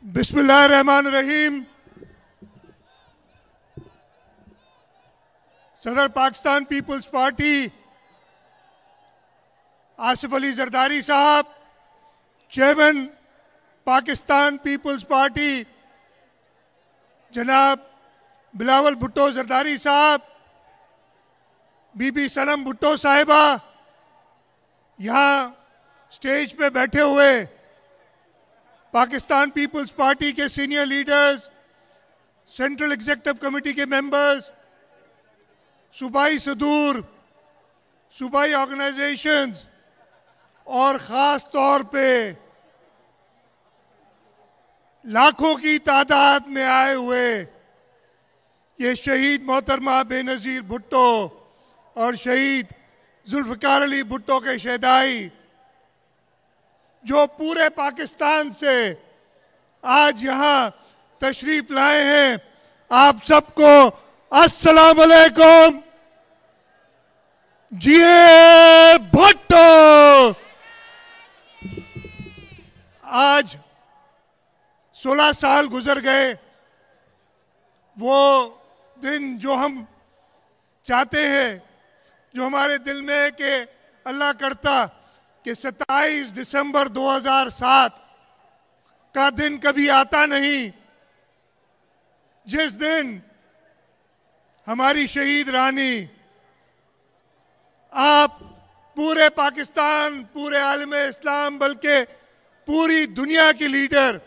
बिस्मिल्लाहिर्रहमानिर्रहीम। सदर Pakistan peoples party Asif Ali Zardari साहब, चेयरमैन पाकिस्तान पीपल्स पार्टी जनाब बिलावल भुट्टो जरदारी साहब, बीबी सनम भुट्टो साहिबा, यहाँ स्टेज पे बैठे हुए पाकिस्तान पीपल्स पार्टी के senior leaders, central executive committee के मेंबर्स, सूबाई सदूर, सूबाई ऑर्गेनाइजेशंस और ख़ास तौर पे लाखों की तादाद में आए हुए ये शहीद मोहतरमा बेनज़ीर भुट्टो और शहीद जुल्फ़िकार अली भुट्टो के शहदाई जो पूरे पाकिस्तान से आज यहाँ तशरीफ लाए हैं, आप सबको अस्सलाम वालेकुम। जिए भुट्टो। आज 16 साल गुजर गए, वो दिन जो हम चाहते हैं, जो हमारे दिल में है कि अल्लाह करता कि 27 दिसंबर 2007 का दिन कभी आता नहीं, जिस दिन हमारी शहीद रानी, आप पूरे पाकिस्तान, पूरे आलम इस्लाम, बल्कि पूरी दुनिया की लीडर,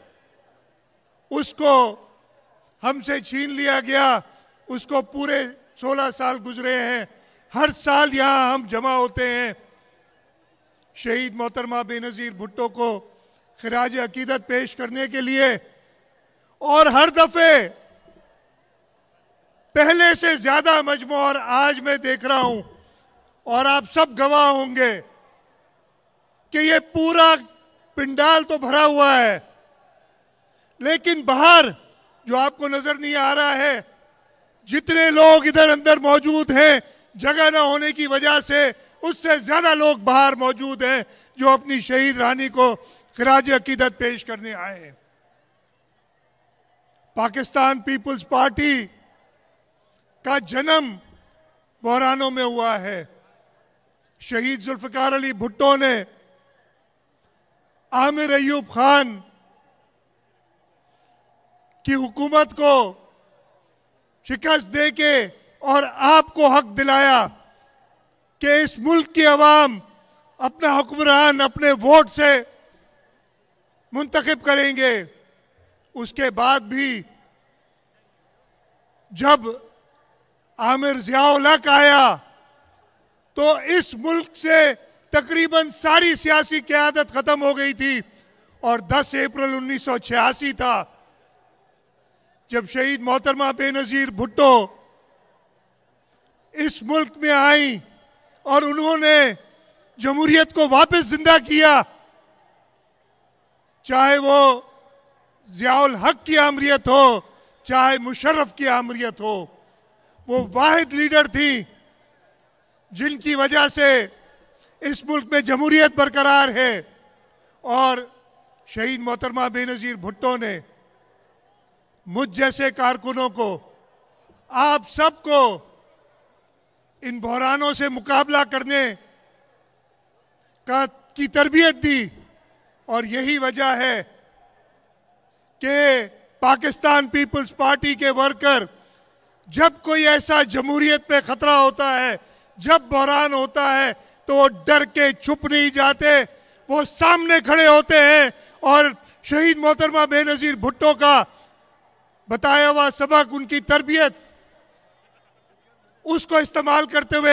उसको हमसे छीन लिया गया। उसको पूरे 16 साल गुजरे हैं। हर साल यहाँ हम जमा होते हैं शहीद मोहतरमा बेनज़ीर भुट्टो को खिराज अकीदत पेश करने के लिए, और हर दफे पहले से ज्यादा मजमू, और आज मैं देख रहा हूं और आप सब गवाह होंगे कि ये पूरा पिंडाल तो भरा हुआ है, लेकिन बाहर जो आपको नजर नहीं आ रहा है, जितने लोग इधर अंदर मौजूद हैं जगह न होने की वजह से, उससे ज्यादा लोग बाहर मौजूद हैं जो अपनी शहीद रानी को खिराज अकीदत पेश करने आए हैं। पाकिस्तान पीपल्स पार्टी का जन्म बहरानों में हुआ है। शहीद जुल्फ़िकार अली भुट्टो ने आमिर अयूब खान की हुकूमत को शिकस्त देके और आपको हक दिलाया कि इस मुल्क की अवाम अपना हुक्मरान अपने वोट से मुंतखब करेंगे। उसके बाद भी जब आमिर ज़िया-उल हक आया तो इस मुल्क से तकरीबन सारी सियासी क़यादत खत्म हो गई थी, और 10 अप्रैल 1986 था जब शहीद मोहतरमा बेनज़ीर भुट्टो इस मुल्क में आई और उन्होंने जमहूरियत को वापस जिंदा किया। चाहे वो ज़िया-उल हक की आमरीत हो, चाहे मुशर्रफ की आमरीत हो, वो वाहिद लीडर थी जिनकी वजह से इस मुल्क में जमहूरियत बरकरार है। और शहीद मोहतरमा बेनज़ीर भुट्टो ने मुझ जैसे कारकुनों को, आप सबको इन बहरानों से मुकाबला करने की तरबियत दी, और यही वजह है कि पाकिस्तान पीपल्स पार्टी के वर्कर जब कोई ऐसा जमहूरियत पे खतरा होता है, जब बहरान होता है, तो वो डर के छुप नहीं जाते, वो सामने खड़े होते हैं और शहीद मोहतरमा बेनज़ीर भुट्टो का बताया हुआ सबक, उनकी तरबियत, उसको इस्तेमाल करते हुए